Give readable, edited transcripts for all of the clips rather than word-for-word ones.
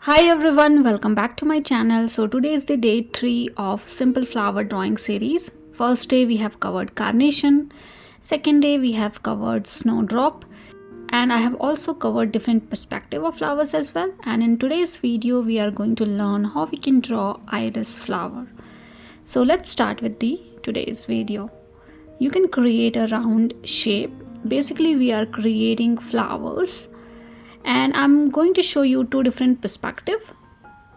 Hi everyone, welcome back to my channel. So today is the day 3 of simple flower drawing series. First day we have covered carnation, second day we have covered snowdrop, and I have also covered different perspective of flowers as well. And in today's video we are going to learn how we can draw iris flower. So let's start with the today's video. You can create a round shape. Basically we are creating flowers, and I'm going to show you two different perspectives,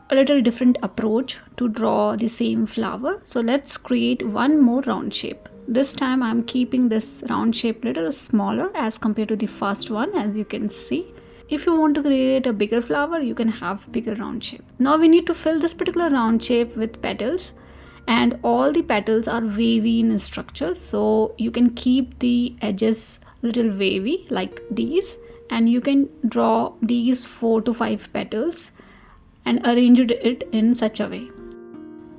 a little different approach to draw the same flower. So let's create one more round shape. This time I'm keeping this round shape little smaller as compared to the first one, as you can see. If you want to create a bigger flower, you can have bigger round shape. Now we need to fill this particular round shape with petals, and all the petals are wavy in structure, so you can keep the edges little wavy like these, and you can draw these 4 to 5 petals and arrange it in such a way.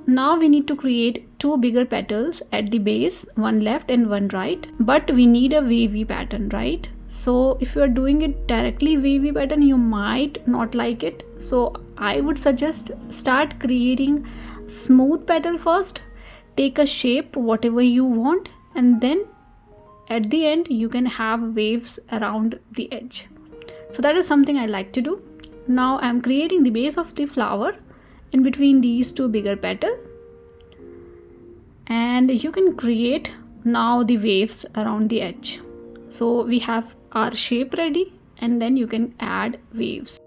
Now we need to create two bigger petals at the base, one left and one right, but we need a wavy pattern, right? So if you are doing it directly wavy pattern, you might not like it. So I would suggest start creating smooth petal first, take a shape whatever you want, and then at the end you can have waves around the edge. So that is something I like to do. Now I am creating the base of the flower in between these two bigger petals, and you can create now the waves around the edge. So we have our shape ready, and then you can add waves.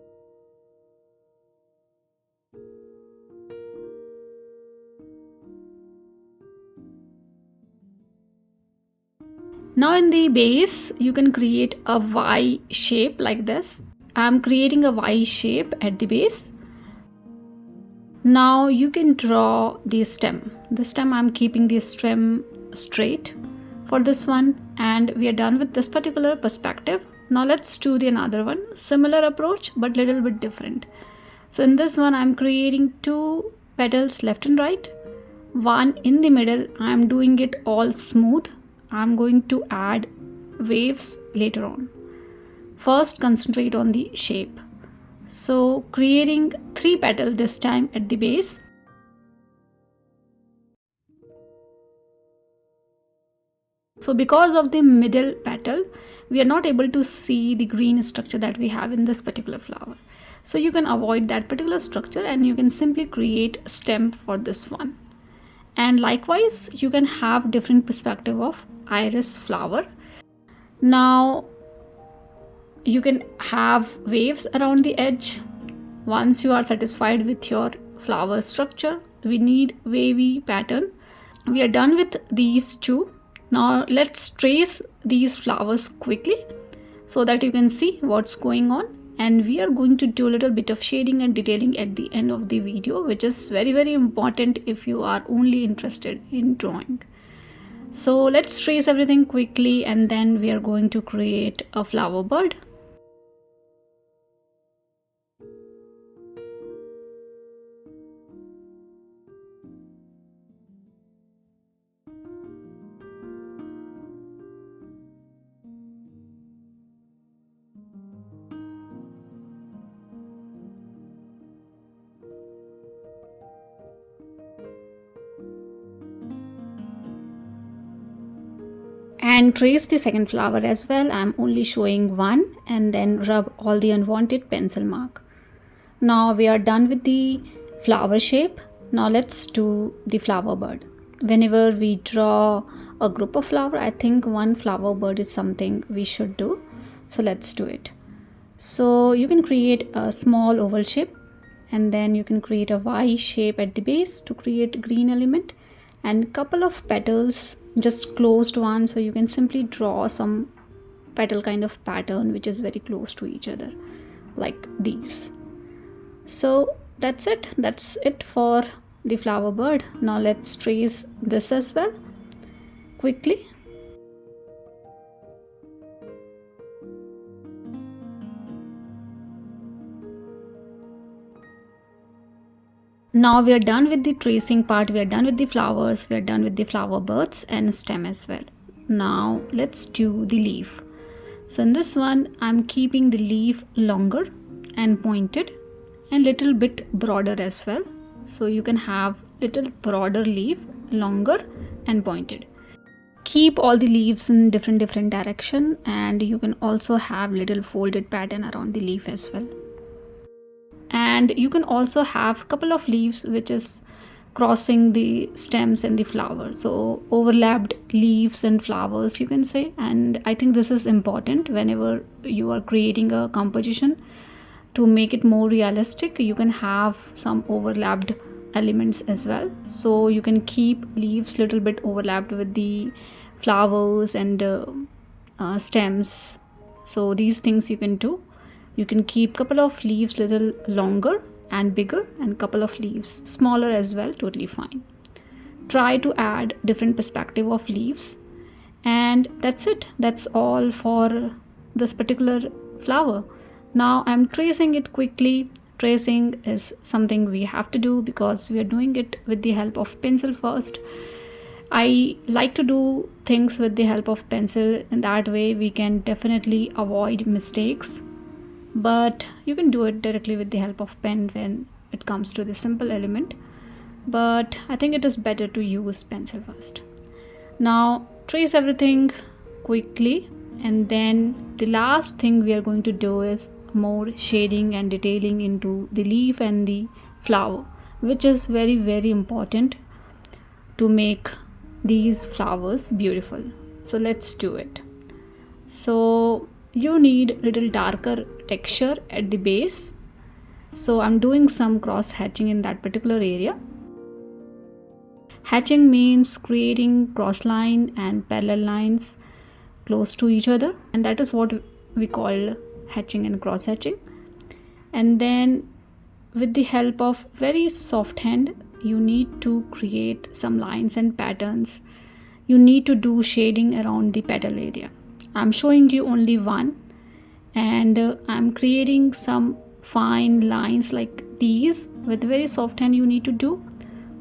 Now in the base you can create a Y shape like this. I am creating a Y shape at the base. Now you can draw the stem. The stem I am keeping the stem straight for this one, and we are done with this particular perspective. Now let's do the another one, similar approach but little bit different. So in this one I am creating two petals left and right, one in the middle. I am doing it all smooth. I'm going to add waves later on. First concentrate on the shape. So creating 3 petals this time at the base. So because of the middle petal, we are not able to see the green structure that we have in this particular flower. So you can avoid that particular structure and you can simply create a stem for this one. And likewise you can have different perspective of iris flower. Now you can have waves around the edge. Once you are satisfied with your flower structure, we need wavy pattern. We are done with these two. Now let's trace these flowers quickly so that you can see what's going on. And we are going to do a little bit of shading and detailing at the end of the video, which is very important if you are only interested in drawing. So let's trace everything quickly, and then we are going to create a flower bird. And trace the second flower as well. I'm only showing one, and then rub all the unwanted pencil mark. Now we are done with the flower shape. Now let's do the flower bird. Whenever we draw a group of flower, I think one flower bird is something we should do. So let's do it. So you can create a small oval shape, and then you can create a Y shape at the base to create green element, and couple of petals, just closed one, so you can simply draw some petal kind of pattern which is very close to each other like these. So that's it for the flower bird. Now let's trace this as well quickly. Now we are done with the tracing part, we are done with the flowers, we are done with the flower birds and stem as well. Now let's do the leaf. So in this one I'm keeping the leaf longer and pointed, and little bit broader as well. So you can have little broader leaf, longer and pointed. Keep all the leaves in different direction, and you can also have little folded pattern around the leaf as well. And you can also have couple of leaves which is crossing the stems and the flower, so overlapped leaves and flowers you can say. And I think this is important whenever you are creating a composition. To make it more realistic, you can have some overlapped elements as well, so you can keep leaves little bit overlapped with the flowers and stems. So these things you can do. You can keep couple of leaves little longer and bigger, and couple of leaves smaller as well, totally fine. Try to add different perspective of leaves, and that's it. That's all for this particular flower. Now I'm tracing it quickly. Tracing is something we have to do because we are doing it with the help of pencil first. I like to do things with the help of pencil, in that way we can definitely avoid mistakes, but you can do it directly with the help of pen when it comes to the simple element, but I think it is better to use pencil first. Now trace everything quickly, and then the last thing we are going to do is more shading and detailing into the leaf and the flower, which is very important to make these flowers beautiful. So let's do it. So you need little darker texture at the base, so I'm doing some cross hatching in that particular area. Hatching means creating cross line and parallel lines close to each other, and that is what we call hatching and cross hatching. And then with the help of very soft hand, you need to create some lines and patterns. You need to do shading around the petal area. I'm showing you only one, and I'm creating some fine lines like these with very soft hand. You need to do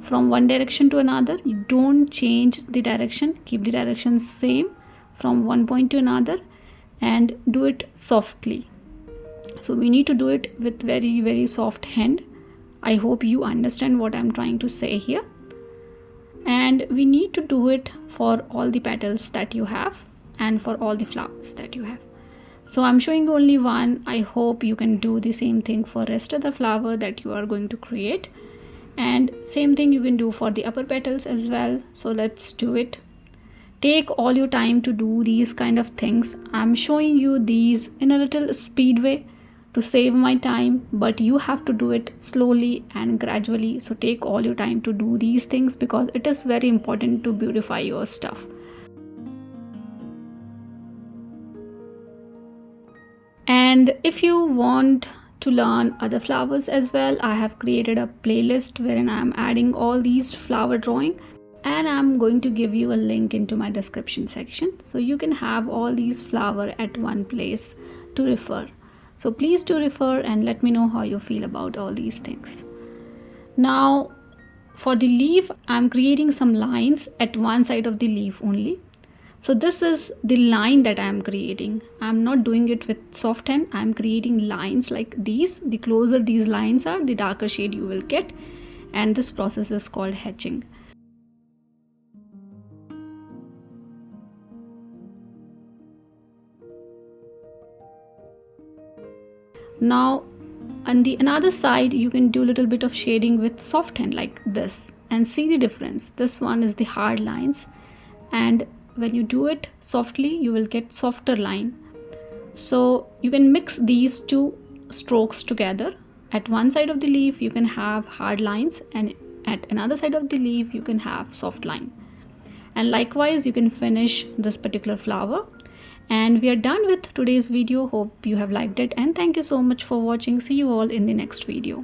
from one direction to another. You don't change the direction, keep the direction same from one point to another, and do it softly. So we need to do it with very soft hand. I hope you understand what I'm trying to say here. And we need to do it for all the petals that you have and for all the flowers that you have. So I'm showing only one. I hope you can do the same thing for rest of the flower that you are going to create, and same thing you can do for the upper petals as well. So let's do it. Take all your time to do these kind of things. I'm showing you these in a little speed way to save my time, but you have to do it slowly and gradually. So take all your time to do these things because it is very important to beautify your stuff. And if you want to learn other flowers as well, I have created a playlist wherein I am adding all these flower drawing, and I'm going to give you a link into my description section, so you can have all these flower at one place to refer. So please do refer and let me know how you feel about all these things. Now for the leaf, I'm creating some lines at one side of the leaf only. So this is the line that I am creating. I'm not doing it with soft hand. I'm creating lines like these. The closer these lines are, the darker shade you will get, and this process is called hatching. Now on the another side, you can do a little bit of shading with soft hand like this, and see the difference. This one is the hard lines, and when you do it softly, you will get softer line. So you can mix these two strokes together. At one side of the leaf you can have hard lines, and at another side of the leaf you can have soft line. And likewise you can finish this particular flower. And we are done with today's video. Hope you have liked it, and thank you so much for watching. See you all in the next video.